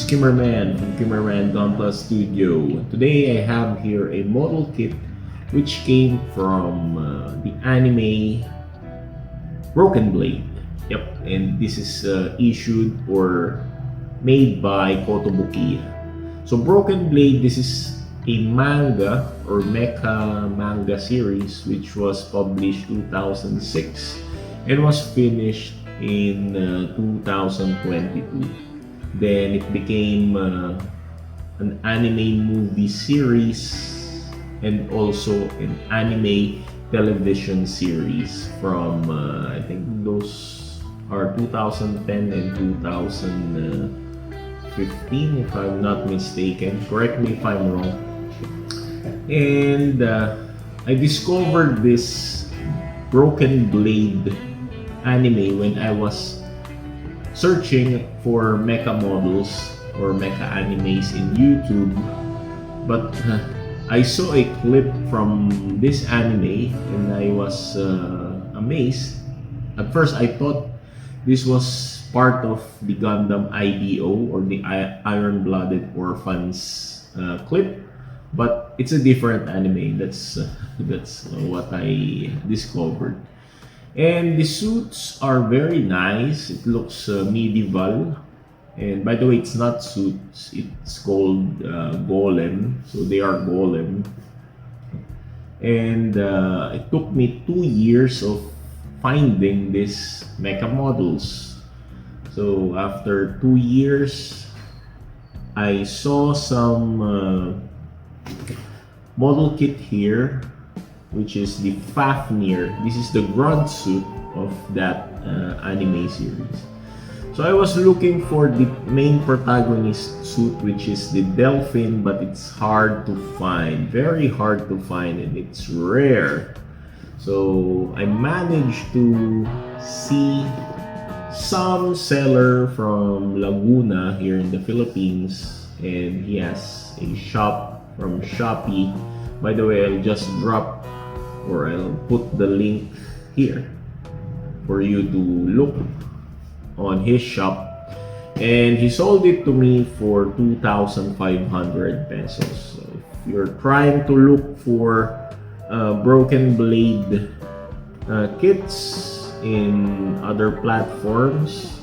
Kimmerman from Kimmerman Gunpla Studio. Today I have here a model kit which came from the anime Broken Blade. Yep, and this is issued or made by Kotobukiya. So Broken Blade, this is a manga or mecha manga series which was published 2006 and was finished in 2022. Then it became an anime movie series and also an anime television series from I think those are 2010 and 2015 if I'm not mistaken. Correct me if I'm wrong. And I discovered this Broken Blade anime when I was searching for mecha models or mecha animes in YouTube, but I saw a clip from this anime and I was amazed. At first I thought this was part of the Gundam IDO or the Iron-Blooded Orphans clip, but it's a different anime. That's what I discovered. And the suits are very nice. It looks medieval. And by the way, it's not suits. It's called golem. So they are golem. And it took me 2 years of finding these mecha models. So after 2 years, I saw some model kit here, which is the Fafnir. This is the grunt suit of that anime series. So I was looking for the main protagonist suit, which is the Delphin, but it's hard to find, very hard to find, and it's rare. So I managed to see some seller from Laguna here in the Philippines, and he has a shop from Shopee. By the way, I'll just drop or I'll put the link here for you to look on his shop, and he sold it to me for 2,500 pesos. So if you're trying to look for Broken Blade kits in other platforms,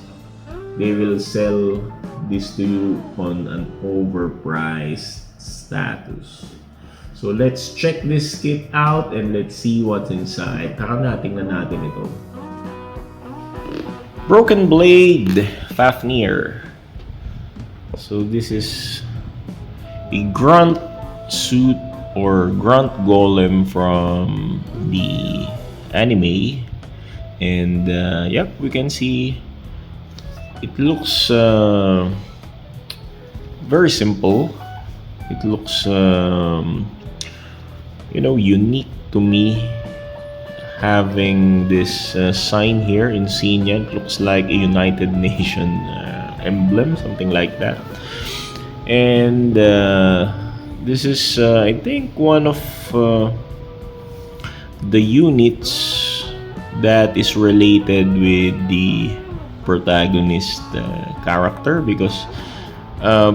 they will sell this to you on an overpriced status. So let's check this kit out and let's see what's inside. Tara na, tingnan natin ito. Broken Blade Fafnir. So this is a grunt suit or grunt golem from the anime, and yep, we can see it looks very simple. It looks unique to me, having this sign here, insignia. It looks like a United Nation emblem, something like that. And this is I think one of the units that is related with the protagonist character, because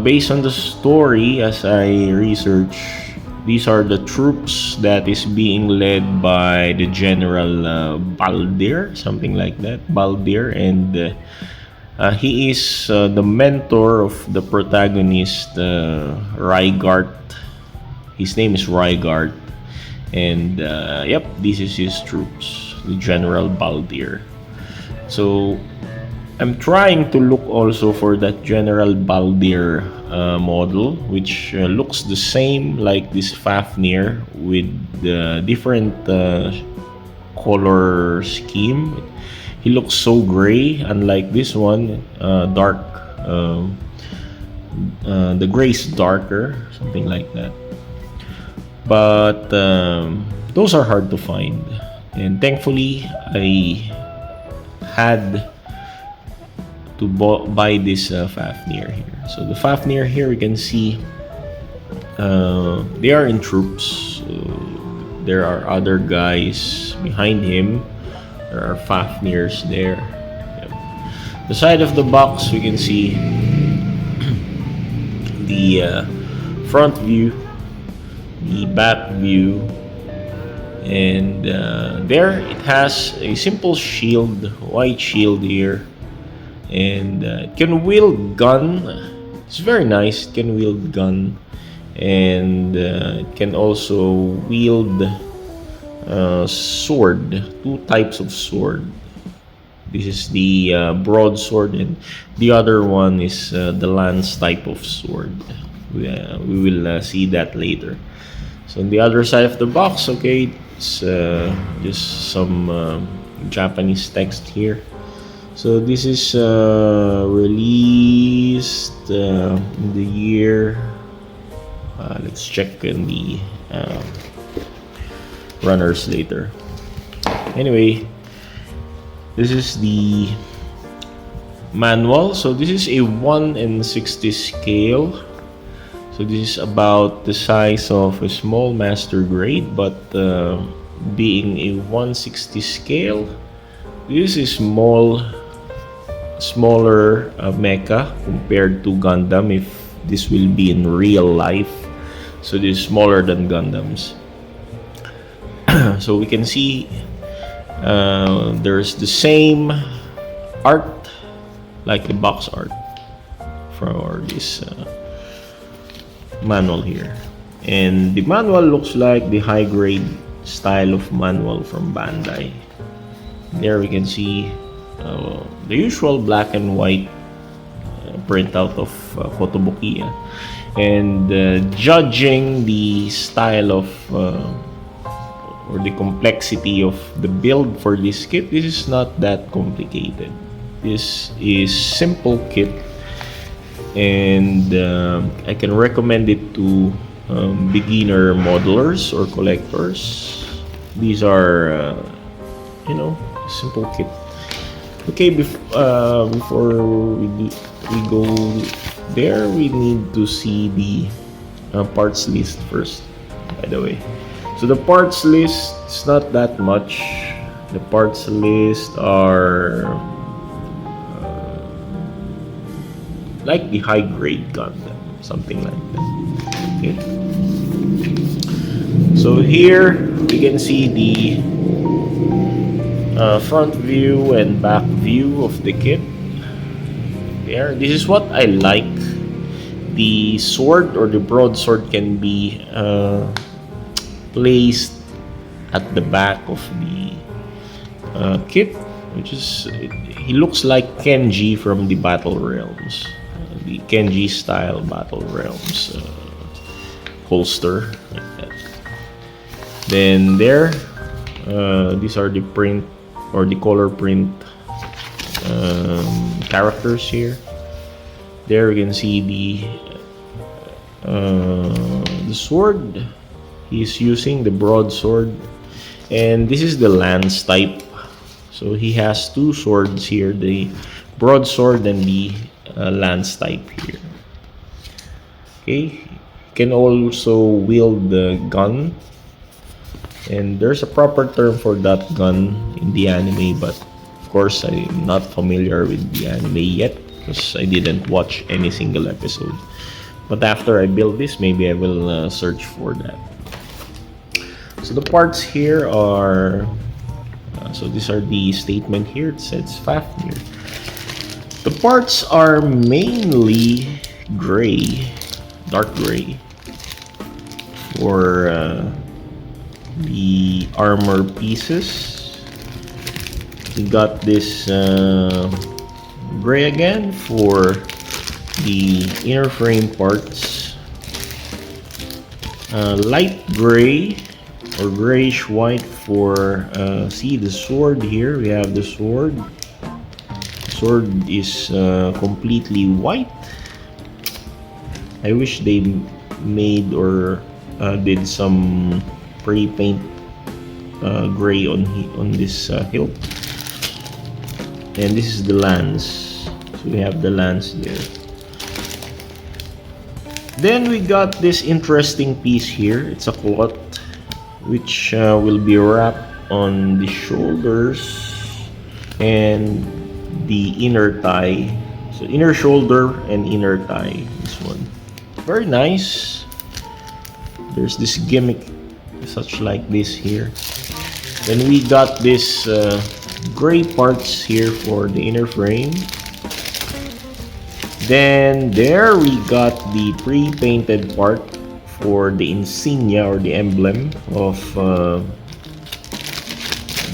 based on the story, as I research, these are the troops that is being led by the General Baldir, something like that, Baldir, and he is the mentor of the protagonist, Rygart. His name is Rygart, and yep, this is his troops, the General Baldir. So I'm trying to look also for that General Baldir model, which looks the same like this Fafnir with the different color scheme. He looks so gray, unlike this one, dark. The gray is darker, something like that. But those are hard to find, and thankfully I had to buy this Fafnir here. So the Fafnir here, we can see they are in troops. There are other guys behind him. There are Fafnirs there. Yep. The side of the box, we can see the front view, the back view, and there it has a simple shield, white shield here, and it can wield gun. It's very nice. It can wield gun, and it can also wield sword, two types of sword. This is the broadsword, and the other one is the lance type of sword. We will see that later. So on the other side of the box, okay, it's just some Japanese text here. So this is released in the year. Let's check in the runners later. Anyway, this is the manual. So this is a 1/60 scale. So this is about the size of a small master grade, but being a 1/60 scale, this is smaller mecha compared to Gundam. If this will be in real life, so this is smaller than Gundams. So we can see there's the same art like the box art for this manual here, and the manual looks like the high grade style of manual from Bandai. There we can see the usual black and white printout of Kotobukiya, and judging the style of or the complexity of the build for this kit, this is not that complicated. This is simple kit, and I can recommend it to beginner modelers or collectors. These are simple kit. Okay, before we go there, we need to see the parts list first, by the way. So the parts list is not that much. The parts list are like the high grade Gundam, something like that. Okay. So here you can see the front view and back view of the kit. There, this is what I like. The sword or the broadsword can be placed at the back of the kit, which is he looks like Kenji from the Battle Realms, the Kenji style Battle Realms holster like that. Then there, these are the print or the color print characters here. There you can see the sword. He's using the broadsword, and this is the lance type. So he has two swords here, the broadsword and the lance type here. Okay, he can also wield the gun, and there's a proper term for that gun in the anime, but of course I'm not familiar with the anime yet because I didn't watch any single episode. But after I build this, maybe I will search for that. So the parts here are, so these are the statement here. It says Fafnir. The parts are mainly gray, dark gray, for the armor pieces. We got this gray again for the inner frame parts, light gray or grayish white for see the sword here. We have the sword. Sword is completely white. I wish they made or did some pre-paint gray on this hilt. And this is the lance. So we have the lance there. Then we got this interesting piece here. It's a cloth which will be wrapped on the shoulders and the inner thigh. So inner shoulder and inner thigh, this one. Very nice. There's this gimmick such like this here. Then we got this gray parts here for the inner frame. Then there we got the pre-painted part for the insignia or the emblem of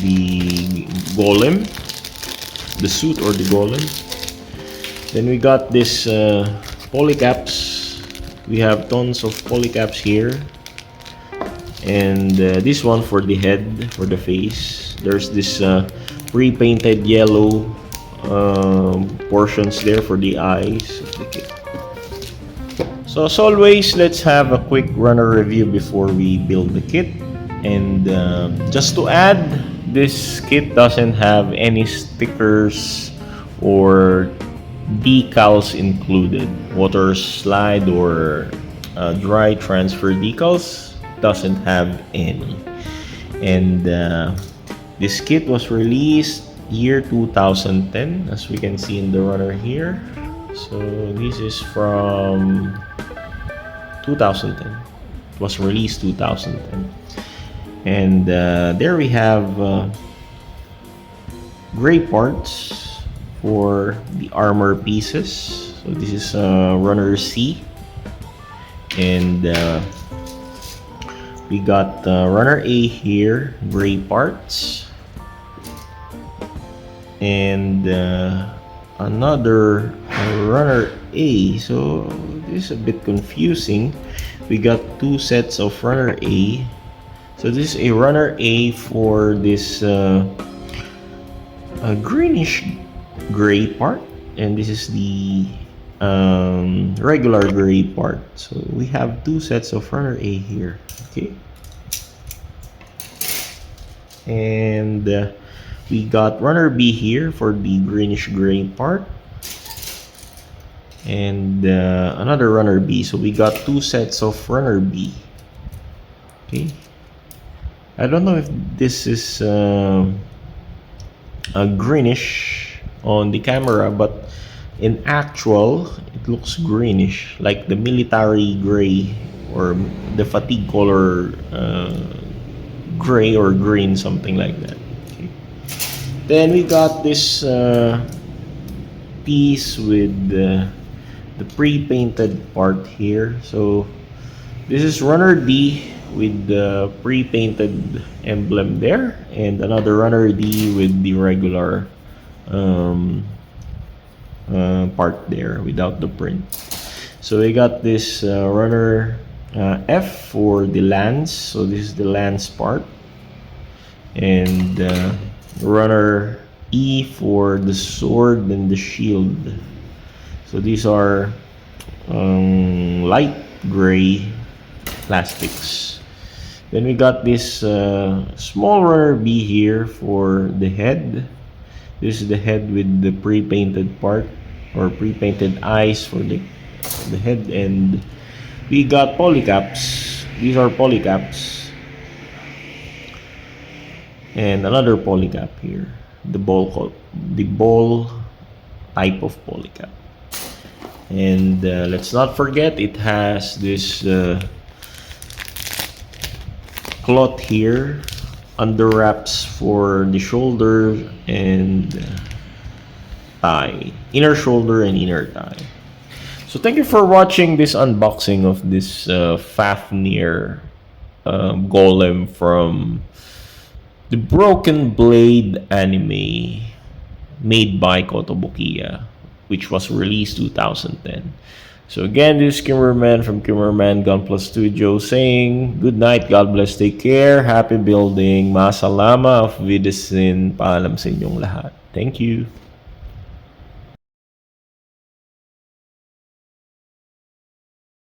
the golem, the suit or the golem. Then we got this polycaps. We have tons of polycaps here, and this one for the head, for the face. There's this pre-painted yellow portions there for the eyes of the kit. So as always, let's have a quick runner review before we build the kit. And just to add, this kit doesn't have any stickers or decals included. Water slide or dry transfer decals doesn't have any. And this kit was released year 2010, as we can see in the runner here. So this is from 2010. It was released 2010. And there we have gray parts for the armor pieces. So this is runner C, and we got runner A here, gray parts, and another runner A. So this is a bit confusing. We got two sets of runner A. So this is a runner A for this greenish gray part, and this is the regular gray part. So we have two sets of runner A here. Okay, and we got runner B here for the greenish gray part, and another runner B. So we got two sets of runner B. Okay, I don't know if this is a greenish on the camera, but in actual it looks greenish, like the military gray or the fatigue color gray or green, something like that. Okay. Then we got this piece with the pre-painted part here. So this is runner D with the pre-painted emblem there, and another runner D with the regular part there without the print. So we got this runner F for the lance. So this is the lance part, and runner E for the sword and the shield. So these are light gray plastics. Then we got this small runner B here for the head. This is the head with the pre-painted part or pre-painted eyes for the head, and we got polycaps. These are polycaps, and another polycap here, the ball type of polycap. And let's not forget, it has this cloth here, under wraps for the shoulder and thigh, inner shoulder and inner thigh. So thank you for watching this unboxing of this Fafnir golem from the Broken Blade anime made by Kotobukiya, which was released 2010. So again, this is Kimmerman from Kimmerman Gunpla Studio saying good night, God bless, take care, happy building, masalama, auf Wiedersehen, paalam sa inyong lahat. Thank you.